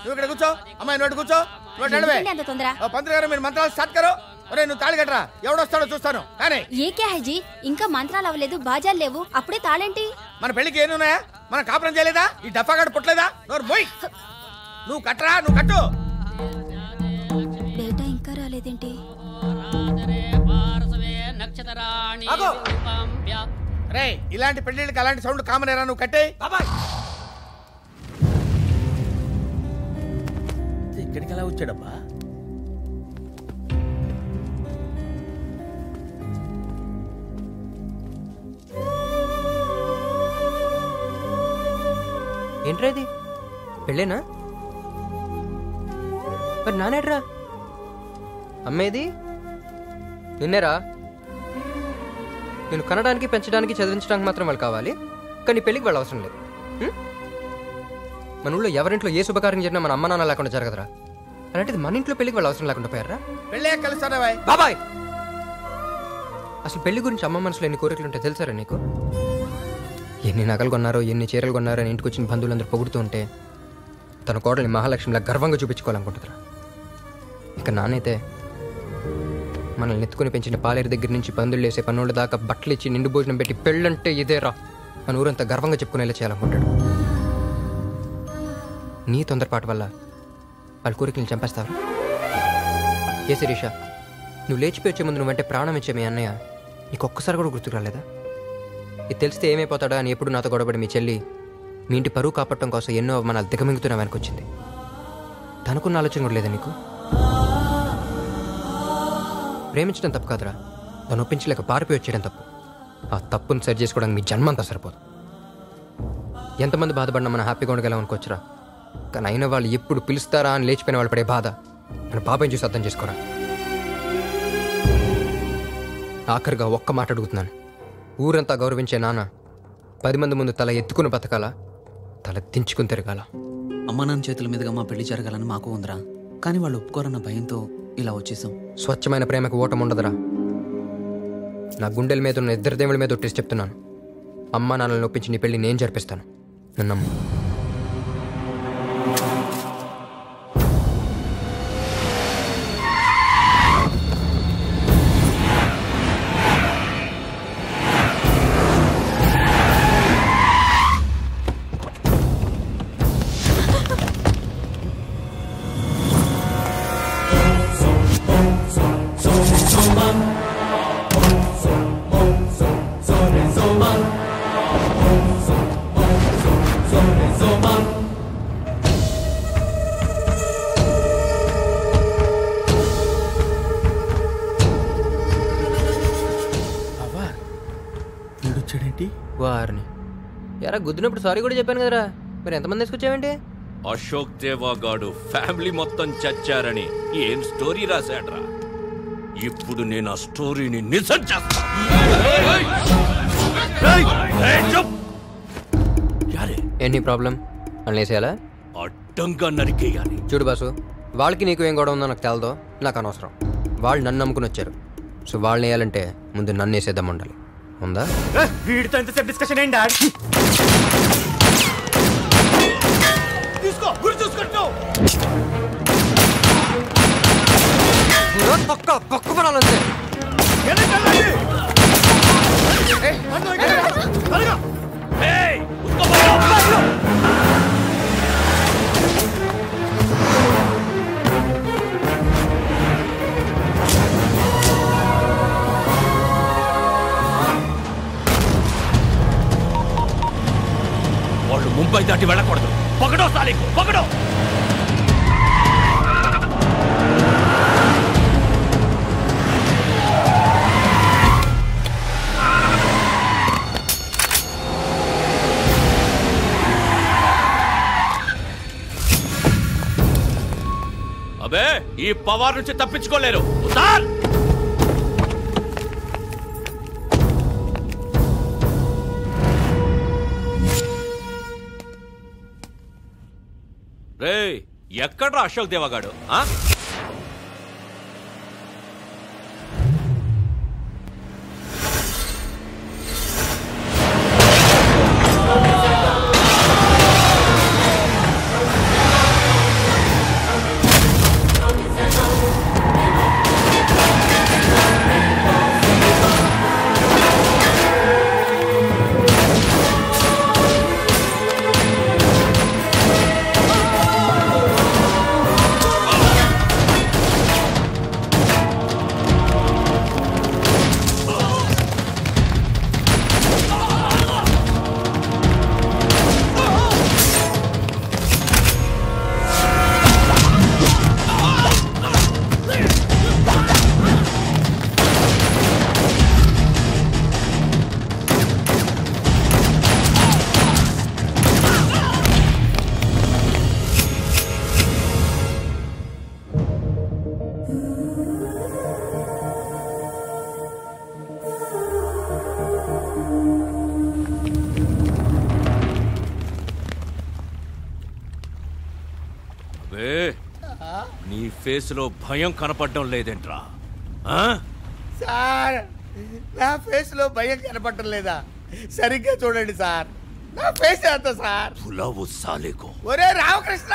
నువ్వు ఇక్కడ కూర్చో, అమ్మాయి నోటి కూర్చో. పంతులు గారు మీరు మంత్రాలు స్టార్ట్ కరో. ఒరే నువ్వు తాళి కట్టరా, ఎవడొస్తాడో చూస్తాను. కానీ ఏ క్యా హై జీ, ఇంకా మంత్రాలు అవ్వలేదు, బాజాలు లేవు, అప్పుడే తాళేంటి? మన పెళ్లికి ఏనున్నాయా? మన కాపురం చేయలేదా? ఈ డఫాగాడు పుట్టలేదా? నోరు మోయ్. నువ్వు కట్టరా, నువ్వు కట్టు. బేటా ఇంకా రాలేదేంటి? రే ఇలాంటి పెళ్లిళ్ళకి అలాంటి సౌండ్ కామన్ ఏరా, నువ్వు కట్టే. ఇక్కడికి ఎలా వచ్చాడబ్బా? ఏంట్రా ఇది? పెళ్ళేనా? మరి నానేట్రా? అమ్మేది నిన్నేరా. నేను కనడానికి, పెంచడానికి, చదివించడానికి మాత్రం వాళ్ళు కావాలి, కానీ పెళ్ళికి వాళ్ళు అవసరం లేదు. మన ఊళ్ళో ఎవరింట్లో ఏ శుభకార్యం జరిగినా మన అమ్మ నాన్న లేకుండా జరగదురా. అలాంటిది మన ఇంట్లో పెళ్ళికి వాళ్ళు అవసరం లేకుండా పోయారా? పెళ్ళే కలుస్తారా బాబాయ్? అసలు పెళ్లి గురించి అమ్మ మనసులో ఎన్ని కోరికలు ఉంటాయి తెలుసారా నీకు? ఎన్ని నగలు కొన్నారో, ఎన్ని చీరలు కొన్నారో అని ఇంటికి వచ్చిన బంధువులందరూ పొగుడుతూ ఉంటే తన కోడల్ని మహాలక్ష్మిలా గర్వంగా చూపించుకోవాలనుకుంటుందిరా. ఇక నానైతే మనల్ని ఎత్తుకుని పెంచిన పాలేరు దగ్గర నుంచి పందులు వేసే పనుల దాకా బట్టలు ఇచ్చి నిండు భోజనం పెట్టి పెళ్ళంటే ఇదేరా మన ఊరంతా గర్వంగా చెప్పుకునేలా చేయాలనుకుంటాడు. నీ తొందరపాటు వల్ల వాళ్ళ కోరికలను చంపేస్తావు. ఏ శిరీష, నువ్వు లేచిపోయి వచ్చే ముందు నువ్వంటే ప్రాణం ఇచ్చే మీ అన్నయ్య నీకు ఒక్కసారి కూడా గుర్తుకు రాలేదా? ఇది తెలిస్తే ఏమైపోతాడా అని ఎప్పుడు నాతో గొడవపడి మీ చెల్లి మీ ఇంటి పరువు కాపాడటం కోసం ఎన్నో అవమానాలు దిగమింగుతున్నా వెనకొచ్చింది. తనకున్న ఆలోచన కూడా లేదా నీకు? ప్రేమించడం తప్పు కాదురా, తను ఒప్పించలేక పారిపోయి వచ్చేయడం తప్పు. ఆ తప్పును సరి చేసుకోవడానికి మీ జన్మంతా సరిపోదు. ఎంతమంది బాధపడినా మనం హ్యాపీగా ఉండగలం అనుకోవచ్చురా, కానీ అయిన వాళ్ళు ఎప్పుడు పిలుస్తారా అని లేచిపోయిన వాళ్ళు పడే బాధ మన బాబాయ్ని చూసి అర్థం చేసుకోరా. ఆఖరిగా ఒక్క మాట అడుగుతున్నాను, ఊరంతా గౌరవించే నాన్న 10 మంది ముందు తల ఎత్తుకుని బతకాలా, తల దించుకుని తిరగాల? అమ్మ నాన్న చేతుల మీదుగా మా పెళ్లి జరగాలని మాకు ఉందిరా, కానీ వాళ్ళు ఒప్పుకోరన్న భయంతో ఇలా వచ్చేసాం. స్వచ్ఛమైన ప్రేమకు ఓటం ఉండదురా. నా గుండెల మీద ఉన్న ఇద్దరు దేవుళ్ళ మీద ఒట్టేసి చెప్తున్నాను, అమ్మ నాన్నలను ఒప్పించి నీ పెళ్లి నేను జరిపిస్తాను. నన్నమ్మ. వారిని ఎరా గుద్దినప్పుడు సారీ కూడా చెప్పాను కదరా, మరి ఎంతమంది తీసుకొచ్చావేంటి? అశోక్ దేవాగాడు ఫ్యామిలీ మొత్తం చచ్చారని ఏం స్టోరీ రాశాడ్రా. ఇప్పుడు నేను ఆ స్టోరీని నిజం చేస్తా. ఏంటి ప్రాబ్లం? అని వేసేయాలా? అడ్డంగా నరికేయాలి. చూడు బాసు, వాళ్ళకి నీకు ఏం గొడవ ఉందో నాకు తెలదో, నాకు అనవసరం. వాళ్ళు నన్ను నమ్ముకుని వచ్చారు, సో వాళ్ళని వేయాలంటే ముందు నన్ను వేసేద్దాం ఉండాలి. ఉందా? వీడితో ఎంతసేపు డిస్కషన్ ఏంటి? తీసుకో, గురి చూసుకుంటూ పక్క పడాలంతే. వాళ్ళు ముంబై దాటి వెళ్ళకూడదు. పగడో సాలికు పగడో. అబే ఈ పవార్ నుంచి తప్పించుకోలేరు. ఉతార్. రే ఎక్కడ్రా అశోక్ దేవగాడు? ఫేస్ లో భయం కనపడడం లేదేంట్రా? సార్ నా ఫేస్ లో భయం కనపడటం లేదా? సరిగ్గా చూడండి సార్, నా ఫేస్ ఎంత సార్? పులావు సాలేకో. ఒరే రామకృష్ణ,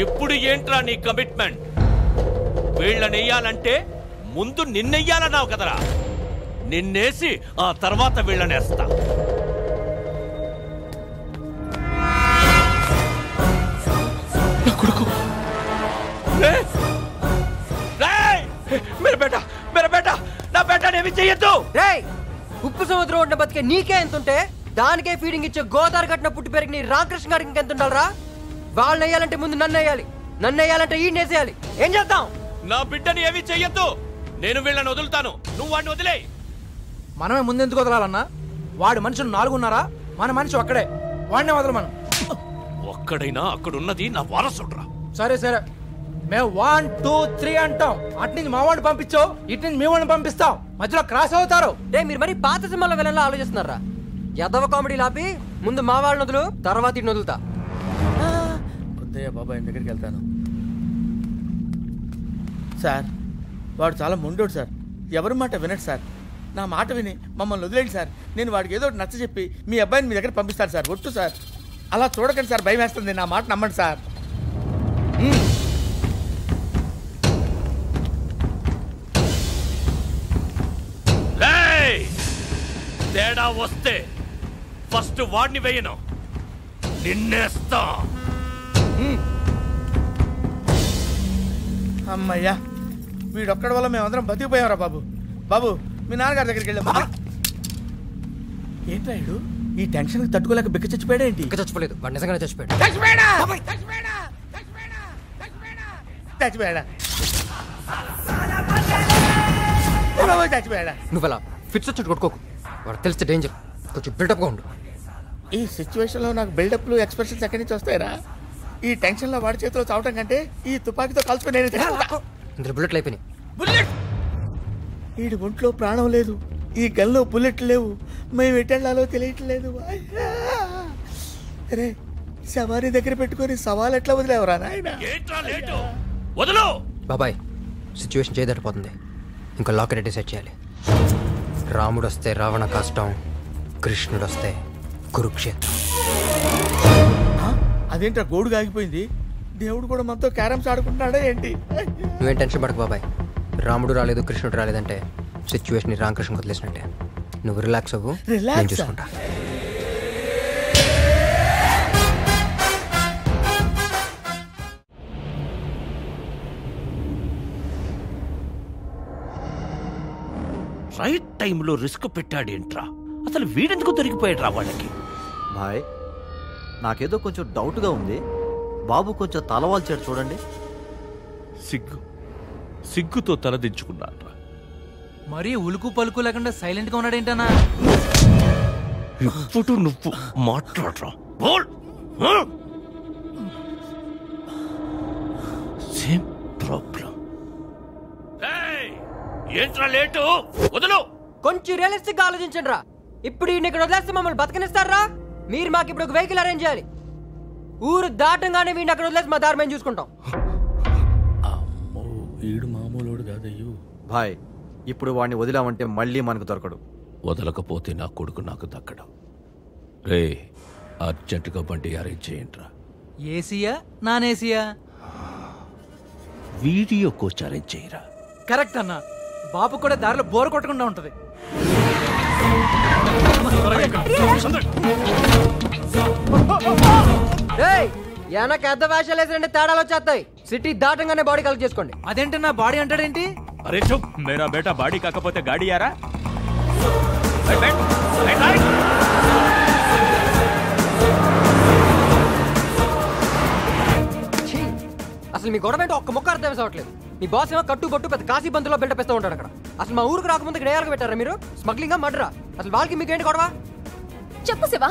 ఇప్పుడు ఏంట్రా నీ కమిట్మెంట్? వీళ్ళనెయ్యాలంటే ముందు నిన్నెయ్యాలన్నావు కదరా. నిన్నేసి ఆ తర్వాత వీళ్ళనేస్తా. నా బేటానేమి చెయ్యొద్దు. ఉప్పు సముద్రం ఉన్న బతికే నీకే ఎంతుంటే దానికే ఫీడింగ్ ఇచ్చే గోదావరి కట్టిన పుట్టి పెరిగి నీ రామకృష్ణ గారికి ఇంకెంత ఉండాలరా? వాళ్ళని వేయాలంటే ముందు నన్ను వేయాలి, నన్ను వేయాలంటే ఈ నేసేయాలి. ఏం చేద్దాం? నా బిడ్డని ఏమీ చెయ్యొద్దు. నేను వీళ్ళని వదులుతాను, నువ్వు వాడిని వదిలే. మనమే ముందెందుకు వదలాలన్నా? వాడు మనుషులు 4 ఉన్నారా? మన మనిషి ఒక్కడే, వాడినే వదలు. మనం ఒక్కడైనా అక్కడున్నది నా వారసుడ్రా. సరే సరే, మేము 1 2 3 అంటాం. అటు నుంచి మా వాడిని పంపించావు, ఇటు నుంచి మీ వాడిని పంపిస్తాం. మధ్యలో క్రాస్ అవుతారు. మీరు మరి పాత సినిమాలో వెళ్ళాలా ఆలోచిస్తున్నారా? యదవ కామెడీ లాపి ముందు మా వాళ్ళని వదులు, తర్వాత ఇటు వదులుతా. బుద్ధయ్య బాబాయ్ దగ్గరికి వెళ్తాను. సార్ వాడు చాలా మొండోడు సార్, ఎవరి మాట వినడు సార్. నా మాట విని మమ్మల్ని వదిలేండి సార్. నేను వాడికి ఏదో నచ్చ చెప్పి మీ అబ్బాయిని మీ దగ్గర పంపిస్తాను సార్. ఒట్టు సార్, అలా చూడకండి సార్, భయం వేస్తుంది. నా మాట నమ్మండి సార్. తేడా వస్తే ఫస్ట్ వాడిని వేయను, నిన్నేస్తా. అమ్మయ్యా, వీడొక్కడి వల్ల మేమందరం బతికిపోయామరా బాబు. బాబు మీ నాన్నగారి దగ్గరికి వెళ్ళామా? ఏంట్రా ఇడు ఈ టెన్షన్ తట్టుకోలేక బిక్క చచ్చిపోయాడా ఏంటి? ఇంకా చచ్చిపోలేదు, వాడు నిజంగానే చచ్చిపోయాడు. నువ్వు అలా ఫిట్స్ వచ్చి కొట్టుకోకు, వాడు తెలిస్తే డేంజర్. కొంచెం బిల్డప్గా ఉండు. ఈ సిచ్యువేషన్లో నాకు బిల్డప్లు ఎక్స్ప్రెషన్స్ ఎక్కడి నుంచి వస్తాయరా? ఈ టెన్షన్లో వాడి చేతిలో చావటం కంటే ఈ తుపాకీతో కలుసుకుని నేను ఇందులో బుల్లెట్లు అయిపోయినాయి. వీడి ఒంట్లో ప్రాణం లేదు, ఈ గన్లో బుల్లెట్లు లేవు. మేము ఎట్టెళ్ళాలో తెలియట్లేదు. అరే సవారీ దగ్గర పెట్టుకొని సవాల్ ఎట్లా వదిలేవరా నాయన? బాబాయ్ సిచ్యువేషన్ చేయదడిపోతుంది, ఇంకా లాకెట్ డిసైడ్ చేయాలి. రాముడు వస్తే రావణ కష్టం, కృష్ణుడు వస్తే కురుక్షేత్రం. అదేంట్రా గోడుగా ఆగిపోయింది? దేవుడు కూడా మనతో క్యారమ్స్ ఆడుకుంటున్నాడా ఏంటి? నువ్వేం టెన్షన్ పడకు బాబాయ్, రాముడు రాలేదు కృష్ణుడు రాలేదంటే సిచ్యువేషన్ రామకృష్ణ వదిలేసినట్టే. నువ్వు రిలాక్స్ అవ్వు, నేను చూసుకుంటా. రైట్ టైంలో రిస్క్ పెట్టాడేంట్రా? అసలు వీడెందుకు దొరికిపోయాడు రా వాళ్ళకి? భాయ్ నాకేదో కొంచెం డౌట్గా ఉంది. బాబు కొంచెం తలవాల్చాడు చూడండి. సిగ్గుతో తలదించుకున్నాడ్రా. మరీ ఉలుకు పలుకు లేకుండా సైలెంట్ గా ఉన్నాడేంటన్నా? ఇప్పుడు నువ్వు మాట్లాడరా. Same problem. ఏంట్రా లేటు? వదలు. కొంచెం రియలిస్టిక్ గా ఆలోచించండి రా. ఇప్పుడు ఇక్కడ వదిలేస్తే మమ్మల్ని బతకనిస్తారా? మీరు మాకు ఇప్పుడు ఒక వెహికల్ అరేంజ్ చేయాలి. ఊరు దాటంగానే వీడిని అక్కడ వదిలేసి మా దారి మేము చూసుకుంటాం. వీడు మామూలుడు కాదయ్యో. భాయ్ ఇప్పుడు వాడిని వదిలామంటే మళ్ళీ మనకు దొరకడు. వదలకపోతే నా కొడుకు నాకు దక్కడం. రే అర్జెంటుగా బండి అరేంజ్ చేయండిరా. ఏసీయా నాన్ ఏసీయా? వీడియో కోచ్ అరేంజ్ చేయరా. కరెక్ట్ అన్నా, బాబు కూడా దారిలో బోర్ కొట్టకుండా ఉంటది. పెద్ద వేషాలు వేసినంటే తేడాలు వచ్చేస్తాయి. సిటీ దాటంగానే బాడీ కలెక్ట్ చేసుకోండి. అదేంటి నా బాడీ అంటాడేంటి? అరే చూప్, మేరా బేటా బాడీ కాకపోతే గాడి యారా. అసలు మీ గొడవ ఏంటో ఒక్క ముక్క అర్థం అవ్వట్లేదు. మీ బాస్ ఏమో కట్టు బొట్టు పెద్ద కాశీ బంతులో బిల్డప్ ఇస్తూ ఉంటాడు అక్కడ. అసలు మా ఊరికి రాకముందు ఇక్కడ ఏఆర్గా పెట్టారా మీరు? స్మగ్లింగ్ మర్డరా? అసలు వాళ్ళకి మీకేంటి గొడవ? చెప్పు శివ,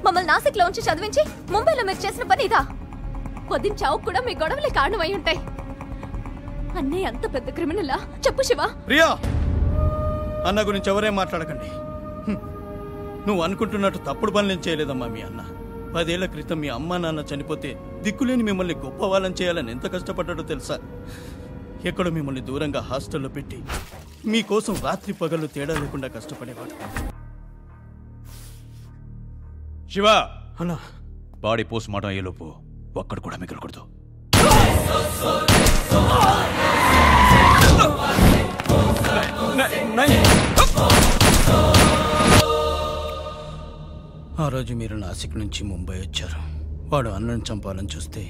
మమ్మల్ని నాసిక్ లో ఉంచి చదివించి ముంబైలో మీరు చేసిన పని ఇదా? వదిన చావుకు కూడా మీ గొడవలే కారణమై ఉంటాయి. అన్నయ్య అంత పెద్ద క్రిమినలా? చెప్పు శివ. ప్రియా, అన్న గురించి ఎవరేం మాట్లాడకండి. నువ్వు అనుకుంటున్నట్టు తప్పుడు పనులేం చేయలేదమ్మా మీ అన్న. 10 ఏళ్ల క్రితం మీ అమ్మ నాన్న చనిపోతే దిక్కులేని మిమ్మల్ని గొప్ప వాళ్ళని చేయాలని ఎంత కష్టపడ్డాడో తెలుసా? ఎక్కడో మిమ్మల్ని దూరంగా హాస్టల్లో పెట్టి మీకోసం రాత్రి పగళ్ళు తేడా లేకుండా కష్టపడేవాడు. శివ అన్న, బాడీ పోస్ట్ మార్టం అయ్యేలోపు ఒక్కడు కూడా మిగలకూడదు. ఆ రోజు మీరు నాసిక్ నుంచి ముంబై వచ్చారు. వాడు అన్నను చంపాలని చూస్తే